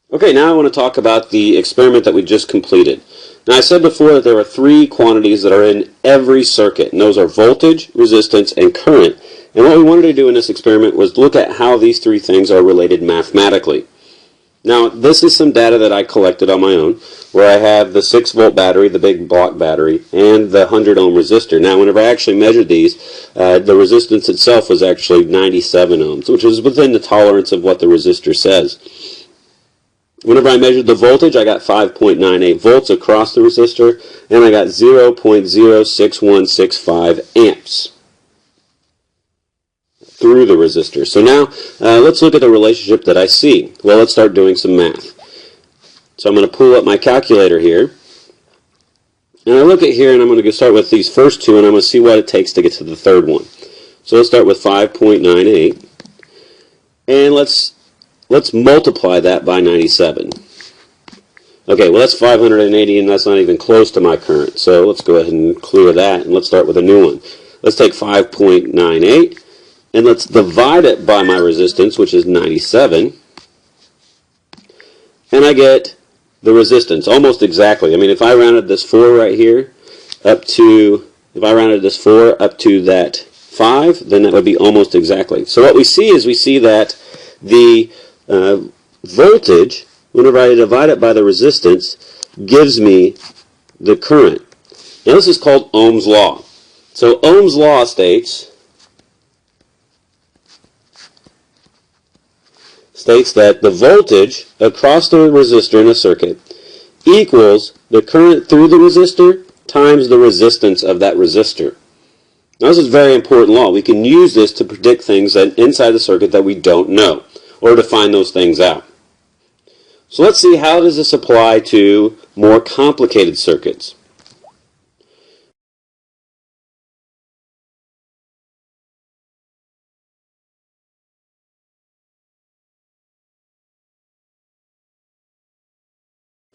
Okay, now I want to talk about the experiment that we just completed. Now I said before that there are three quantities that are in every circuit, and those are voltage, resistance, and current. And what we wanted to do in this experiment was look at how these three things are related mathematically. Now this is some data that I collected on my own, where I have the 6-volt battery, the big block battery, and the 100-ohm resistor. Now whenever I actually measured these, the resistance itself was actually 97 ohms, which is within the tolerance of what the resistor says. Whenever I measured the voltage, I got 5.98 volts across the resistor, and I got 0.06165 amps through the resistor. So now, let's look at the relationship that I see. Well, let's start doing some math. So I'm going to pull up my calculator here, and I look at here, and I'm going to start with these first two, and I'm going to see what it takes to get to the third one. So let's start with 5.98, and let's multiply that by 97. Okay, well that's 580, and that's not even close to my current. So let's go ahead and clear that, and let's start with a new one. Let's take 5.98, and let's divide it by my resistance, which is 97. And I get the resistance almost exactly. I mean, if I rounded this 4 right here up to, if I rounded this 4 up to that 5, then that would be almost exactly. So what we see is we see that the voltage, whenever I divide it by the resistance, gives me the current. Now this is called Ohm's law. So Ohm's law states that the voltage across the resistor in a circuit equals the current through the resistor times the resistance of that resistor. Now this is a very important law. We can use this to predict things that inside the circuit that we don't know, or to find those things out. So let's see, how does this apply to more complicated circuits?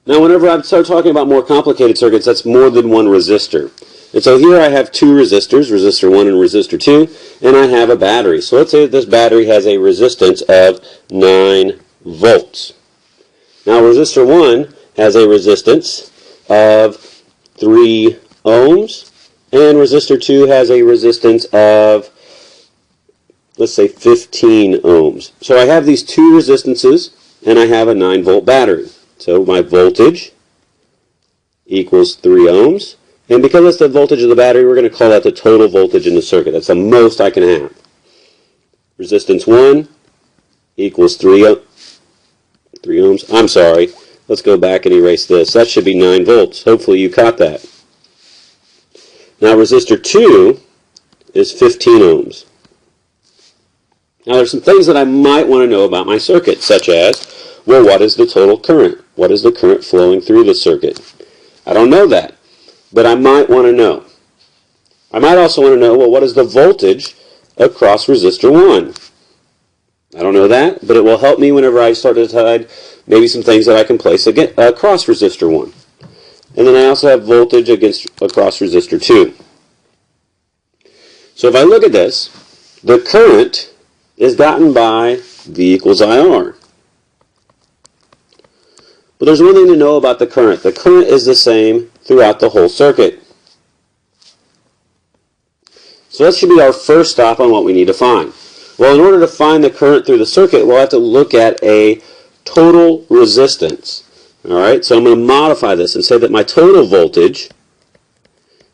Now whenever I start talking about more complicated circuits, that's more than one resistor. And so here I have two resistors, resistor 1 and resistor 2, and I have a battery. So let's say that this battery has a resistance of 9 volts. Now resistor 1 has a resistance of 3 ohms, and resistor 2 has a resistance of, let's say, 15 ohms. So I have these two resistances, and I have a 9-volt battery. So my voltage equals 3 ohms. And because it's the voltage of the battery, we're going to call that the total voltage in the circuit. That's the most I can have. Resistance 1 equals 3 ohms. I'm sorry. Let's go back and erase this. That should be 9 volts. Hopefully you caught that. Now resistor 2 is 15 ohms. Now there's some things that I might want to know about my circuit, such as, well, what is the total current? What is the current flowing through the circuit? I don't know that, but I might want to know. I might also want to know, well, what is the voltage across resistor 1? I don't know that, but it will help me whenever I start to decide maybe some things that I can place across resistor 1. And then I also have voltage across resistor 2. So if I look at this, the current is gotten by V equals IR. But there's one thing to know about the current. The current is the same throughout the whole circuit. So that should be our first stop on what we need to find. Well, in order to find the current through the circuit, we'll have to look at a total resistance. All right, so I'm going to modify this and say that my total voltage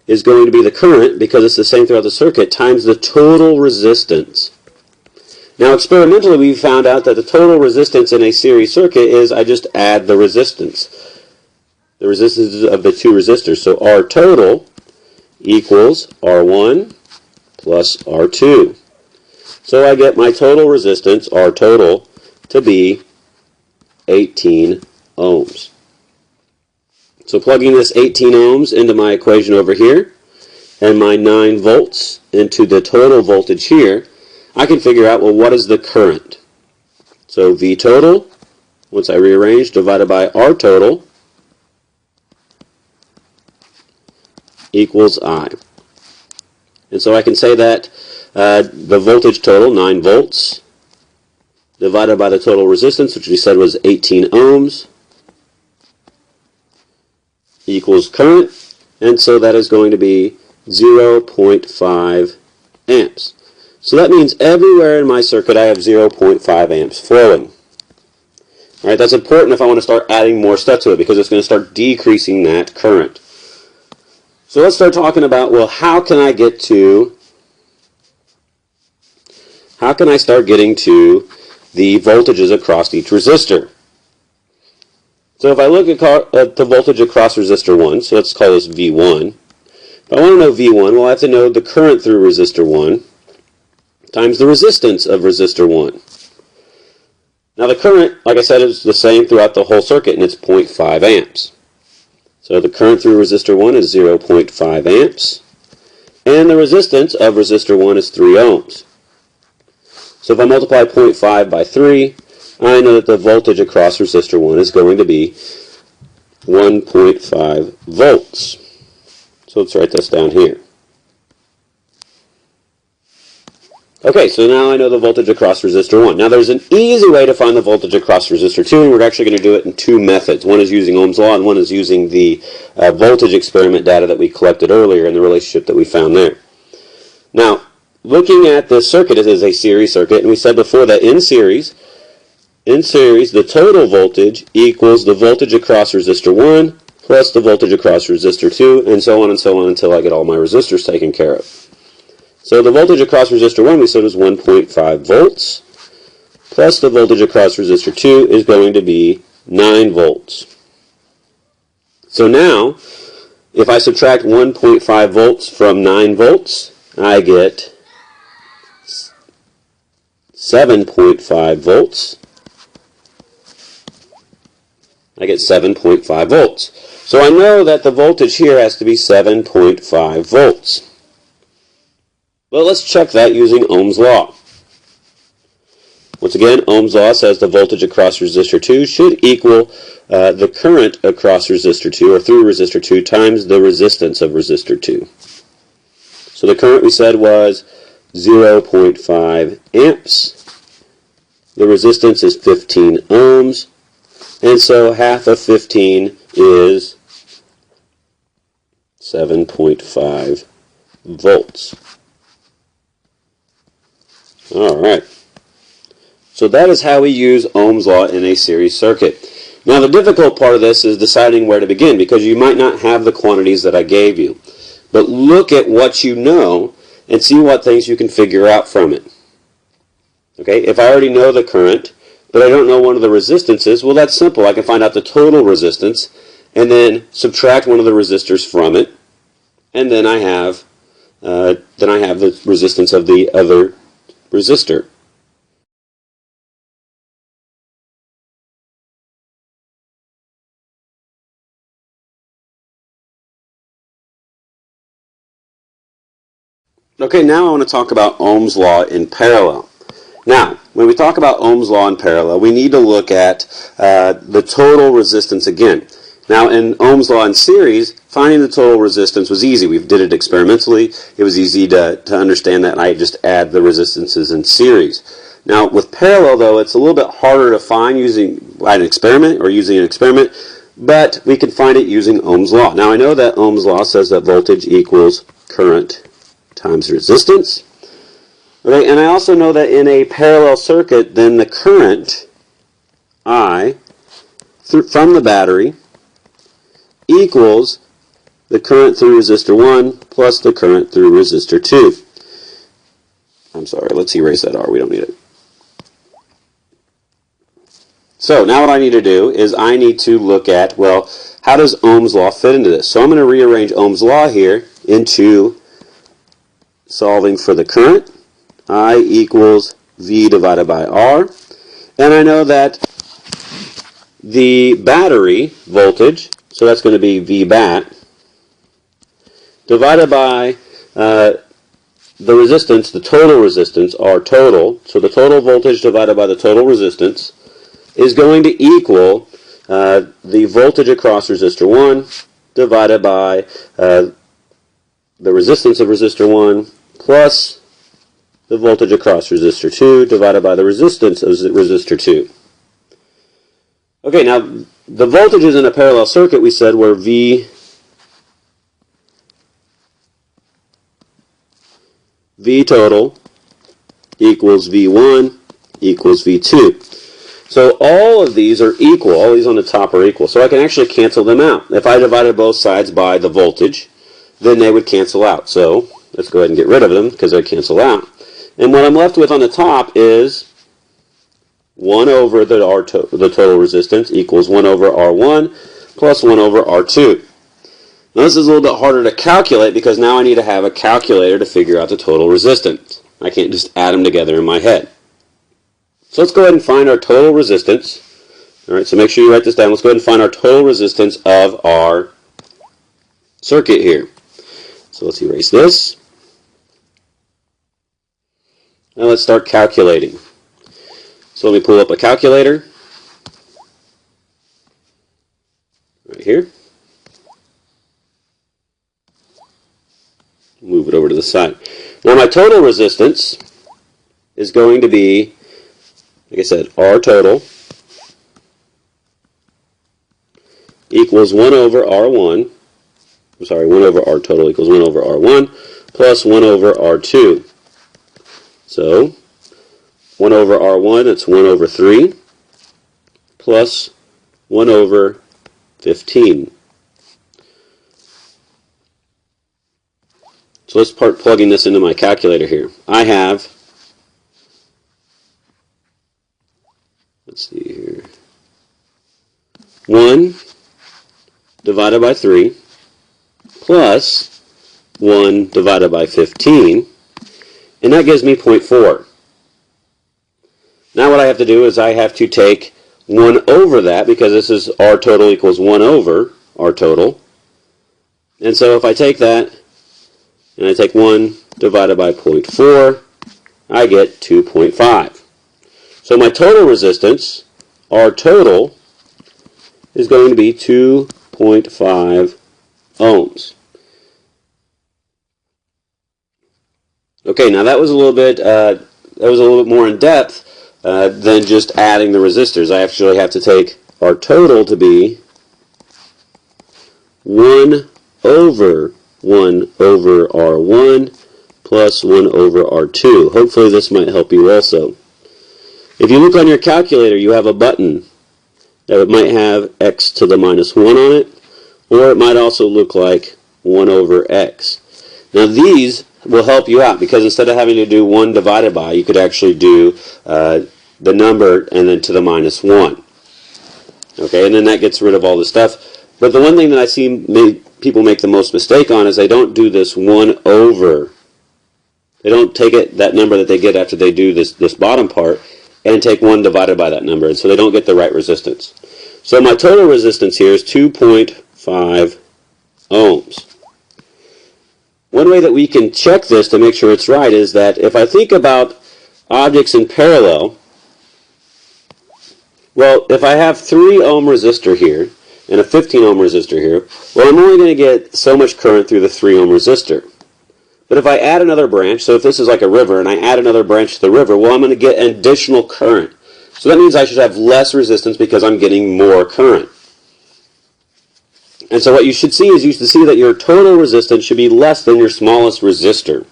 is going to be the current, because it's the same throughout the circuit, times the total resistance. Now experimentally we found out that the total resistance in a series circuit is I just add the resistance. The resistance of the two resistors. So R total equals R1 plus R2. So I get my total resistance, R total, to be 18 ohms. So plugging this 18 ohms into my equation over here, and my 9 volts into the total voltage here, I can figure out, well, what is the current? So V total, once I rearrange, divided by R total, equals I. And so I can say that the voltage total, 9 volts, divided by the total resistance, which we said was 18 ohms, equals current, and so that is going to be 0.5 amps. So that means everywhere in my circuit I have 0.5 amps flowing. All right, that's important if I want to start adding more stuff to it, because it's going to start decreasing that current. So let's start talking about, well, how can I start getting to the voltages across each resistor? So if I look at the voltage across resistor 1, so let's call this V1. If I want to know V1, well, I have to know the current through resistor 1 times the resistance of resistor 1. Now the current, like I said, is the same throughout the whole circuit, and it's 0.5 amps. So the current through resistor 1 is 0.5 amps, and the resistance of resistor 1 is 3 ohms. So if I multiply 0.5 by 3, I know that the voltage across resistor 1 is going to be 1.5 volts. So let's write this down here. Okay, so now I know the voltage across resistor 1. Now there's an easy way to find the voltage across resistor 2, and we're actually going to do it in two methods. One is using Ohm's law, and one is using the voltage experiment data that we collected earlier and the relationship that we found there. Now, looking at this circuit, it is a series circuit, and we said before that in series, the total voltage equals the voltage across resistor 1 plus the voltage across resistor 2, and so on until I get all my resistors taken care of. So the voltage across resistor 1 we said was 1.5 volts, plus the voltage across resistor 2 is going to be 9 volts. So now, if I subtract 1.5 volts from 9 volts, I get 7.5 volts. I get 7.5 volts. So I know that the voltage here has to be 7.5 volts. Well, let's check that using Ohm's law. Once again, Ohm's law says the voltage across resistor 2 should equal the current across resistor 2, or through resistor 2, times the resistance of resistor 2. So the current we said was 0.5 amps. The resistance is 15 ohms. And so half of 15 is 7.5 volts. All right. So that is how we use Ohm's law in a series circuit. Now the difficult part of this is deciding where to begin, because you might not have the quantities that I gave you. But look at what you know and see what things you can figure out from it. Okay, if I already know the current, but I don't know one of the resistances, well, that's simple. I can find out the total resistance and then subtract one of the resistors from it, and then I have the resistance of the other resistor. Okay, now I want to talk about Ohm's law in parallel. Now, when we talk about Ohm's law in parallel, we need to look at the total resistance again. Now, in Ohm's law in series, finding the total resistance was easy. We did it experimentally. It was easy to understand that I just add the resistances in series. Now, with parallel, though, it's a little bit harder to find using an experiment, but we can find it using Ohm's law. Now, I know that Ohm's law says that voltage equals current times resistance. Okay, and I also know that in a parallel circuit, then the current, I, from the battery, equals the current through resistor 1 plus the current through resistor 2. I'm sorry, let's erase that R. We don't need it. So now what I need to do is I need to look at, well, how does Ohm's law fit into this? So I'm going to rearrange Ohm's law here into solving for the current. I equals V divided by R. And I know that the battery voltage, so that's going to be V bat, divided by the resistance, the total resistance, R total, so the total voltage divided by the total resistance, is going to equal the voltage across resistor 1 divided by the resistance of resistor 1 plus the voltage across resistor 2 divided by the resistance of resistor 2. Okay, now the voltages in a parallel circuit we said were V total equals V1 equals V2. So all of these are equal. All these on the top are equal. So I can actually cancel them out. If I divided both sides by the voltage, then they would cancel out. So let's go ahead and get rid of them because they cancel out. And what I'm left with on the top is 1 over the total resistance equals 1 over R1 plus 1 over R2. Now this is a little bit harder to calculate because now I need to have a calculator to figure out the total resistance. I can't just add them together in my head. So let's go ahead and find our total resistance. Alright, so make sure you write this down. Let's go ahead and find our total resistance of our circuit here. So let's erase this. Now let's start calculating. So let me pull up a calculator right here. Move it over to the side. Now my total resistance is going to be, like I said, R total equals 1 over R1. I'm sorry, 1 over R total equals 1 over R1 plus 1 over R2. So 1 over R1, that's 1 over 3 plus 1 over 15. So let's start plugging this into my calculator here. I have, let's see here, 1 divided by 3 plus 1 divided by 15, and that gives me 0.4. Now what I have to do is I have to take 1 over that, because this is R total equals 1 over R total. And so if I take that and I take 1 divided by 0.4, I get 2.5. So my total resistance, R total, is going to be 2.5 ohms. Okay, now that was a little bit more in depth than just adding the resistors. I actually have to take our total to be 1 over R1 plus 1 over R2. Hopefully this might help you also. If you look on your calculator, you have a button that might have x to the minus 1 on it, or it might also look like 1 over x. Now these will help you out, because instead of having to do 1 divided by, you could actually do the number and then to the minus 1. Okay, and then that gets rid of all the stuff. But the one thing that I see people make the most mistake on is they don't do this 1 over. They don't take that number that they get after they do this bottom part and take 1 divided by that number, and so they don't get the right resistance. So my total resistance here is 2.5 ohms. One way that we can check this to make sure it's right is that if I think about objects in parallel, well, if I have 3 ohm resistor here and a 15 ohm resistor here, well, I'm only going to get so much current through the 3 ohm resistor. But if I add another branch, so if this is like a river and I add another branch to the river, well, I'm going to get an additional current. So that means I should have less resistance because I'm getting more current. And so what you should see is you should see that your total resistance should be less than your smallest resistor,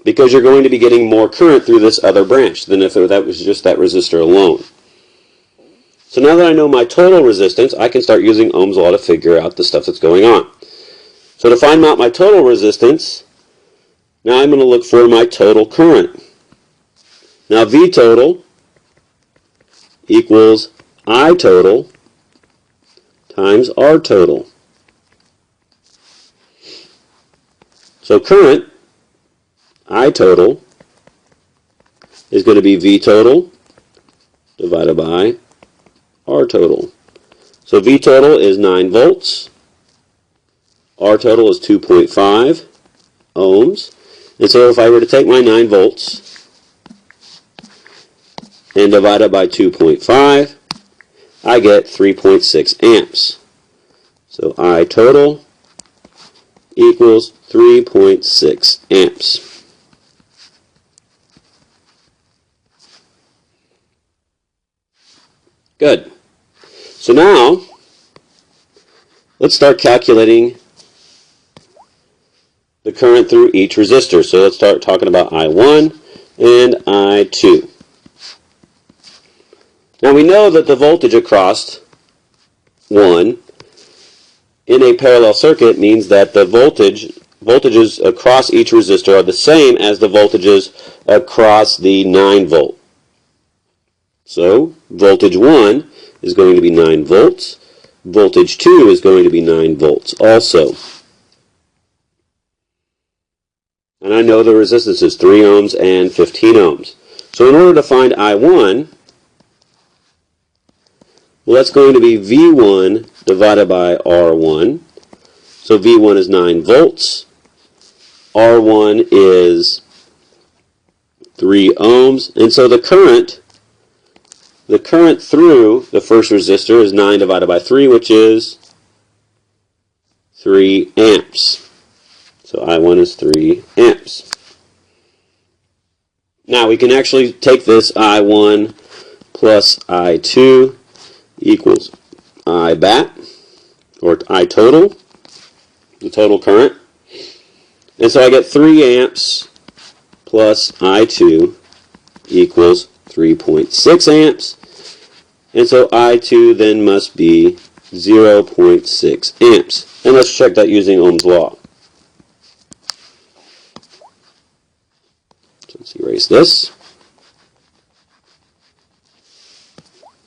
because you're going to be getting more current through this other branch than if that was just that resistor alone. So now that I know my total resistance, I can start using Ohm's law to figure out the stuff that's going on. So to find out my total resistance, now I'm going to look for my total current. Now V total equals I total times R total. So current, I total, is going to be V total divided by R total. So V total is 9 volts. R total is 2.5 ohms. And so if I were to take my 9 volts and divide it by 2.5, I get 3.6 amps. So I total equals 3.6 amps. Good. So now, let's start calculating the current through each resistor. So let's start talking about I1 and I2. Now we know that the voltage across 1 in a parallel circuit means that the voltages across each resistor are the same as the voltages across the 9 volt. So voltage 1 is going to be 9 volts. Voltage 2 is going to be 9 volts also. And I know the resistance is 3 ohms and 15 ohms. So in order to find I1, well, that's going to be V1 divided by R1. So V1 is 9 volts. R1 is 3 ohms. And so the current through the first resistor is 9 divided by 3, which is 3 amps. So I1 is 3 amps. Now we can actually take this I1 plus I2 equals I bat, or I total, the total current. And so I get 3 amps plus I2 equals 3.6 amps. And so I2 then must be 0.6 amps. And let's check that using Ohm's law. So let's erase this.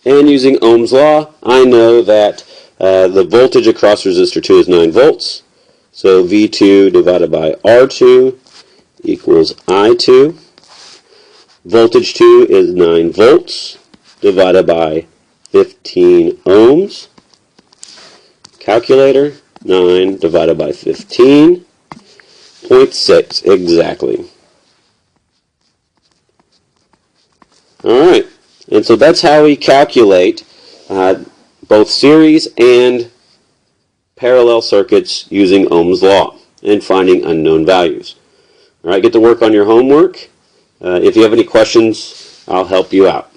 And using Ohm's law, I know that the voltage across resistor 2 is 9 volts. So V2 divided by R2 equals I2. Voltage 2 is 9 volts divided by 15 ohms. Calculator, 9 divided by 15.6 exactly. Alright, and so that's how we calculate both series and parallel circuits using Ohm's law and finding unknown values. Alright, get to work on your homework. If you have any questions, I'll help you out.